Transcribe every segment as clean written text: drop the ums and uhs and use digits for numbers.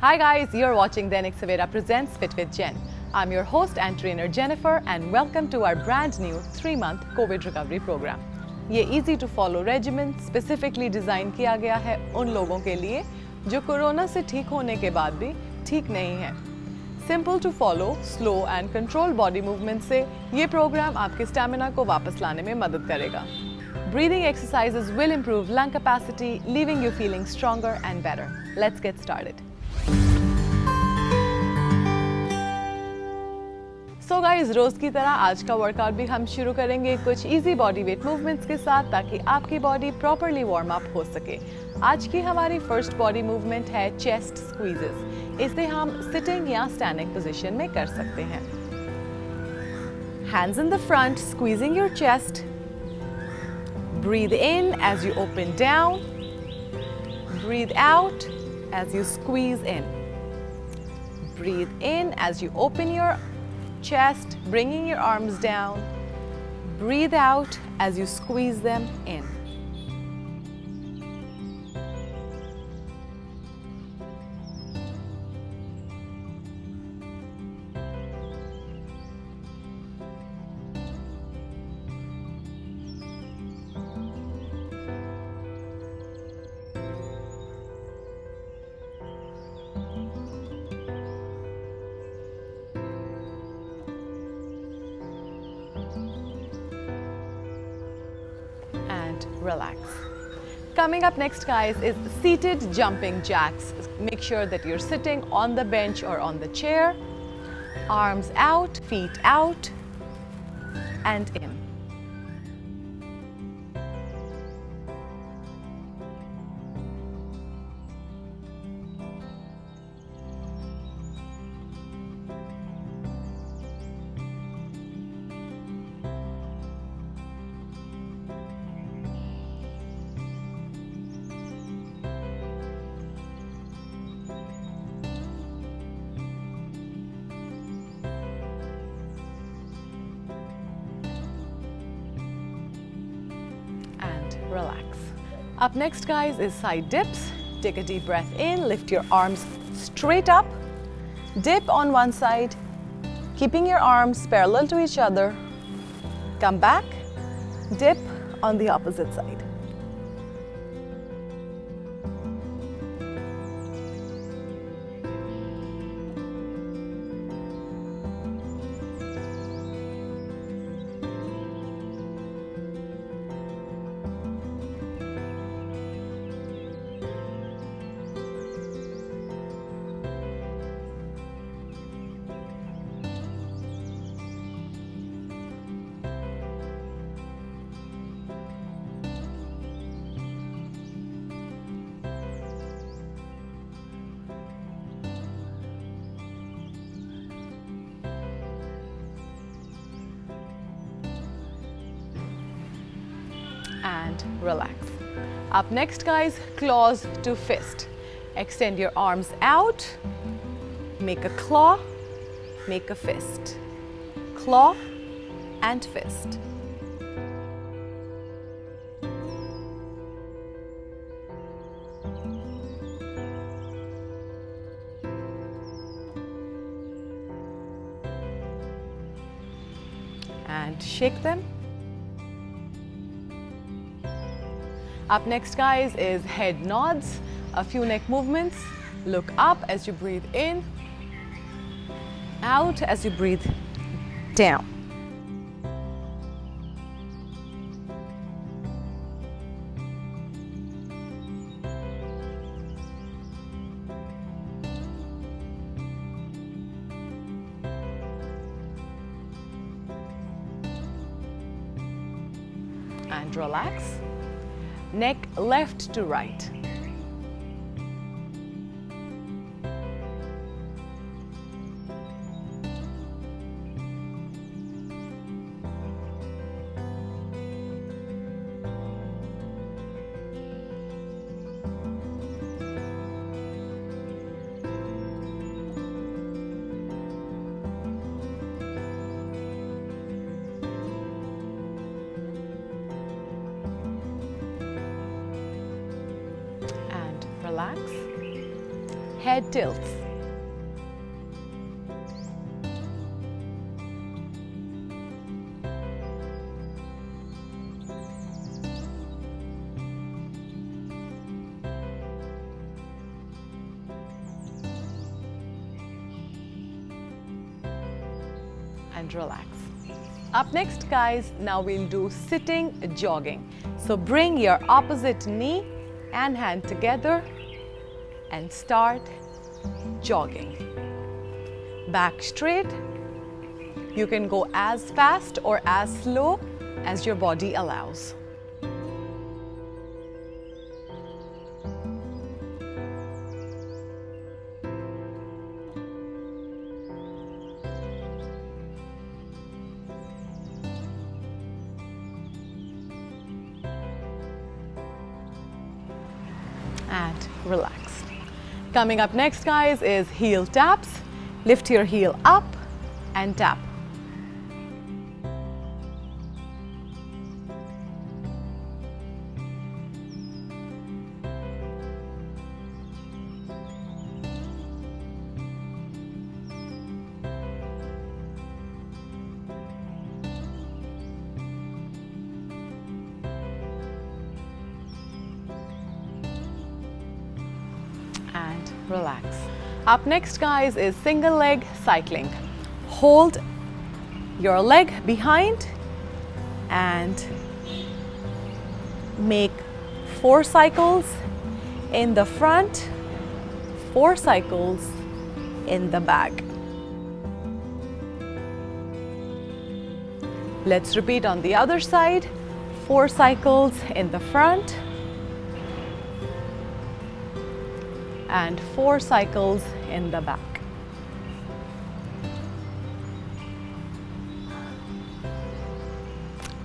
Hi guys, you're watching Dainik Savera Presents Fit with Jen. I'm your host and trainer Jennifer and welcome to our brand new 3-month COVID recovery program. ये easy to follow regimen specifically design किया गया है उन लोगों के लिए जो corona से ठीक होने के बाद भी ठीक नहीं है। Simple to follow, slow and controlled body movement से ये प्रोग्राम आपके स्टैमिना को वापस लाने में मदद करेगा। Breathing exercises will improve lung capacity, leaving you feeling stronger and better. Let's get started. So guys, रोज की तरह आज का वर्कआउट भी हम शुरू करेंगे कुछ इजी बॉडी वेट मूवमेंट्स के साथ ताकि आपकी बॉडी प्रॉपर्ली वार्म अप हो सके। आज की हमारी फर्स्ट बॉडी मूवमेंट है चेस्ट स्क्वीजेस। इसे हम सिटिंग या स्टैंडिंग पोजीशन में कर सकते हैं। Hands in the front, squeezing your chest. Breathe in as you open down. Breathe out as you squeeze in. Breathe in as you open your chest, bringing your arms down. Breathe out as you squeeze them in. And relax. Coming up next guys is seated jumping jacks. Make sure that you're sitting on the bench or on the chair. Arms out, feet out and in. Relax. Up next guys is side dips. Take a deep breath in, lift your arms straight up. Dip on one side, keeping your arms parallel to each other. Come back, dip on the opposite side. And relax. Up next guys, claws to fist. Extend your arms out, make a claw, make a fist. Claw and fist. And shake them. Up next guys is head nods, a few neck movements. Look up as you breathe in, out as you breathe down. And relax. Neck left to right. tilts. And relax. Up next, guys, now we'll do sitting jogging. So bring your opposite knee and hand together and start jogging. Back straight. You can go as fast or as slow as your body allows. And relax. Coming up next, guys, is heel taps. Lift your heel up and tap. And relax. Up next, guys, is single leg cycling. Hold your leg behind and make 4 cycles in the front, 4 cycles in the back. Let's repeat on the other side. 4 cycles in the front and 4 cycles in the back.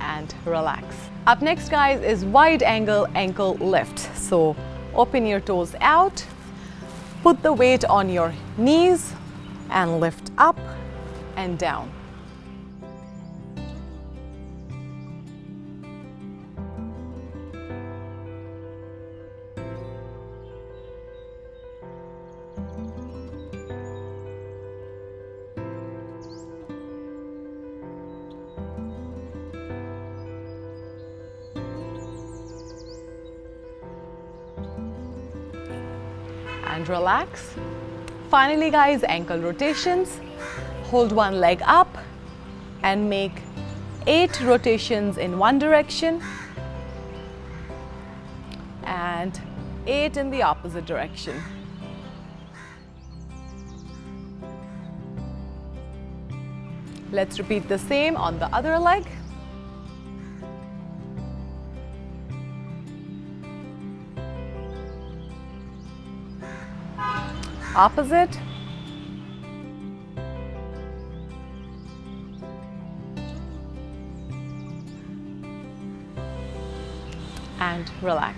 And relax. Up next, guys, is wide angle ankle lift. So open your toes out, put the weight on your knees and lift up and down. And relax. Finally, guys, ankle rotations. Hold one leg up and make 8 rotations in one direction and 8 in the opposite direction. Let's repeat the same on the other leg. Opposite. And relax.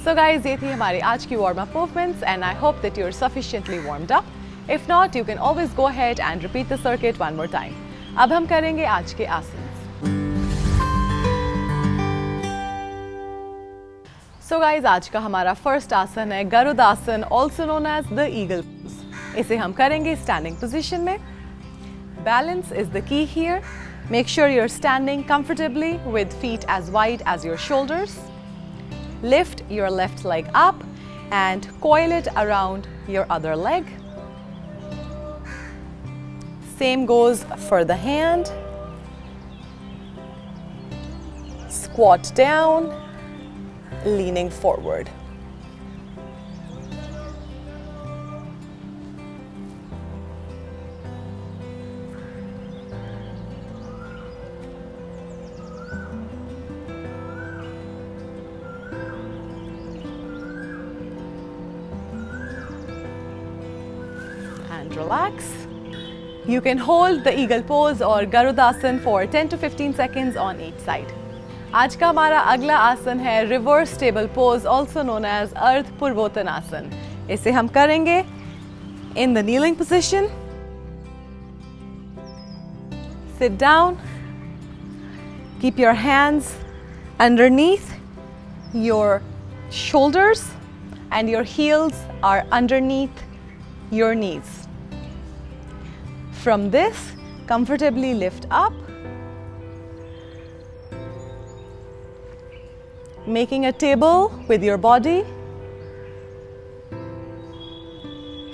So guys, ये थी हमारी आज की warm up movements and I hope that you're sufficiently warmed up. If not, you can always go ahead and repeat the circuit one more time. अब हम करेंगे आज के आसन. So guys, आज का हमारा first आसन है garudasana, also known as the eagle pose. इसे हम करेंगे standing position में. Balance is the key here. Make sure you're standing comfortably with feet as wide as your shoulders. Lift your left leg up and coil it around your other leg. Same goes for the hand. Squat down, leaning forward. And relax. You can hold the eagle pose or Garudasan for 10 to 15 seconds on each side. आज का हमारा अगला आसन है reverse table pose, also known as अर्ध पूर्वोत्तानासन. इसे हम करेंगे in the kneeling position. Sit down. Keep your hands underneath your shoulders. and your heels are underneath your knees. From this, comfortably lift up, making a table with your body.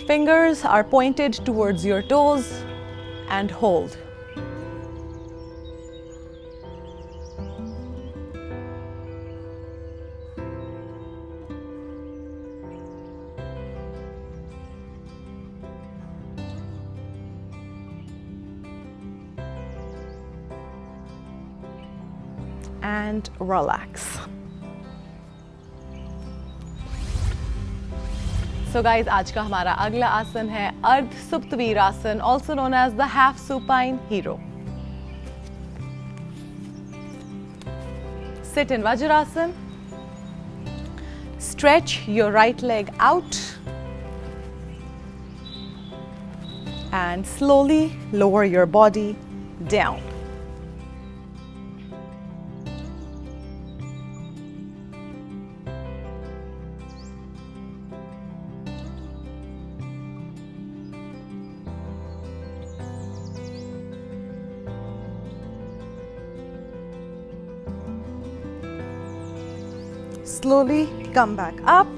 Fingers are pointed towards your toes and hold. And relax. So guys, आज का हमारा अगला आसन है अर्ध सुप्त वीरासन, also known as the half supine hero. Sit in Vajrasan. Stretch your right leg out and slowly lower your body down. Slowly come back up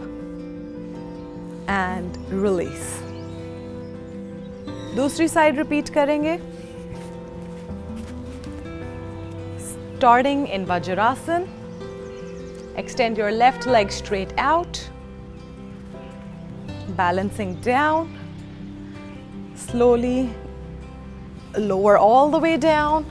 and release. दूसरी side repeat करेंगे. Starting in Vajrasan, extend your left leg straight out, balancing down, slowly lower all the way down.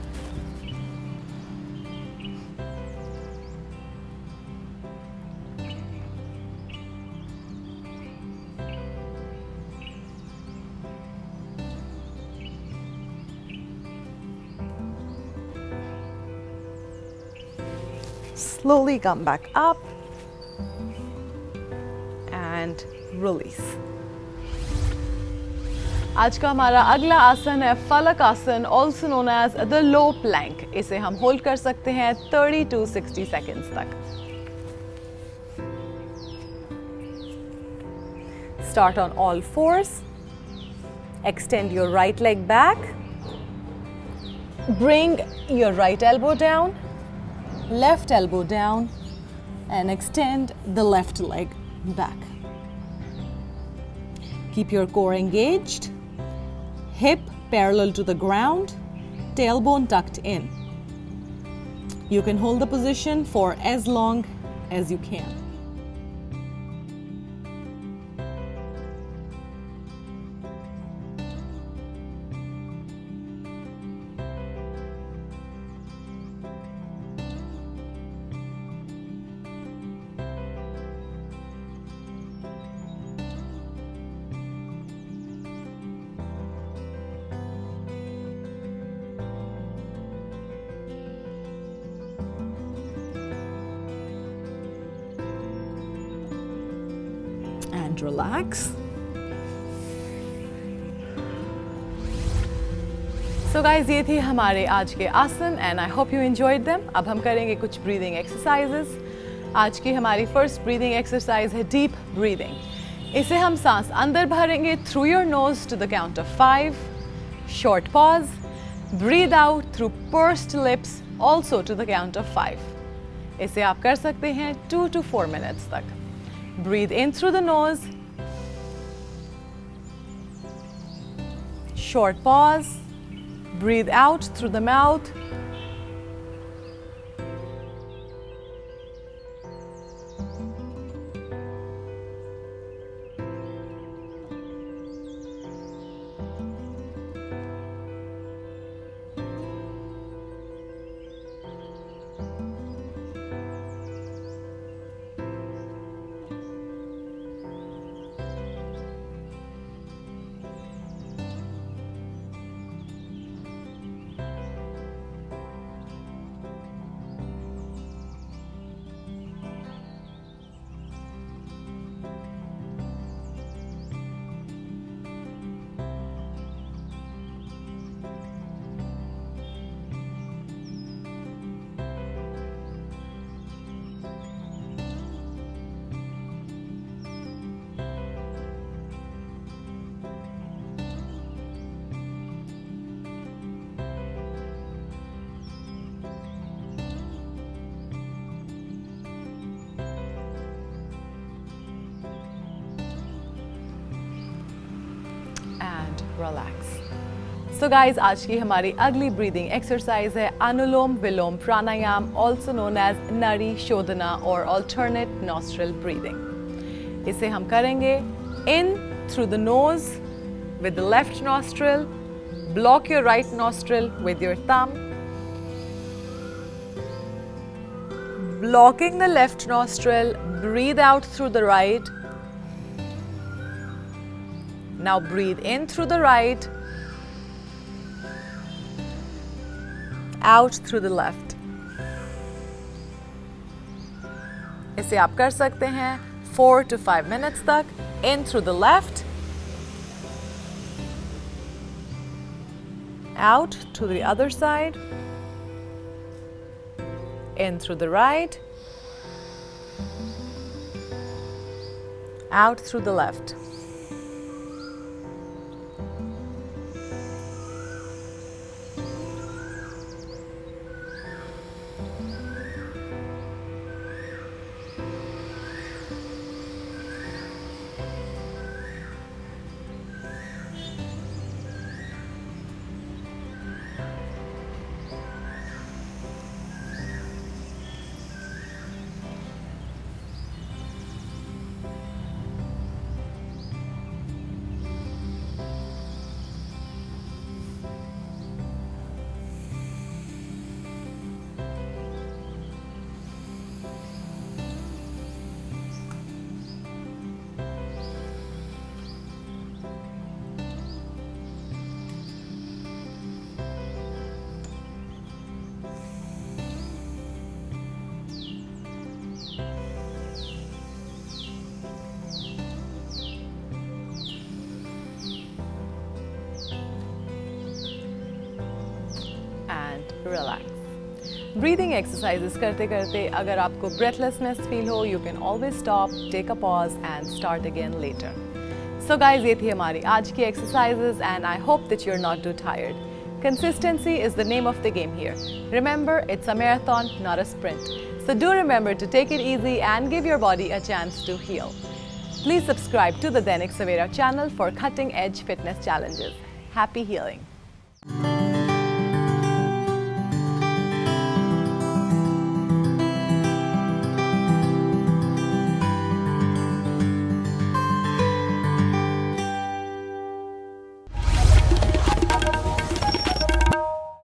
Slowly come back up and release. आज का हमारा अगला आसन है फलक आसन, also known as the low plank. इसे हम होल्ड कर सकते हैं 30 to 60 seconds तक. Start on all fours. Extend your right leg back. Bring your right elbow down, left elbow down, and extend the left leg back. Keep your core engaged, hip parallel to the ground, tailbone tucked in. You can hold the position for as long as you can. And relax. So guys, ये थे हमारे आज के आसन and I hope you enjoyed them. अब हम करेंगे कुछ breathing exercises. आज की हमारी first breathing exercise है deep breathing. इसे हम सांस अंदर भरेंगे through your nose to the count of 5. Short pause. Breathe out through pursed lips also to the count of 5. इसे आप कर सकते हैं 2 to 4 minutes तक. Breathe in through the nose. Short pause. Breathe out through the mouth. relax. So guys, आज की हमारी अगली breathing exercise है अनुलोम विलोम प्राणायाम, also known as नरी शोधना or alternate nostril breathing. इसे हम करेंगे in through the nose with the left nostril, block your right nostril with your thumb, blocking the left nostril, breathe out through the right. Now breathe in through the right, out through the left. इसे आप कर सकते हैं 4 to 5 minutes तक. In through the left, out to the other side, in through the right, out through the left. Relax. Breathing exercises करते करते अगर आपको breathlessness feel हो, you can always stop, take a pause and start again later. So guys, ये थी हमारी आज की exercises and I hope that you're not too tired. Consistency is the name of the game here. Remember, it's a marathon, not a sprint. So do remember to take it easy and give your body a chance to heal. Please subscribe to the Dainik Savera channel for cutting edge fitness challenges. Happy healing.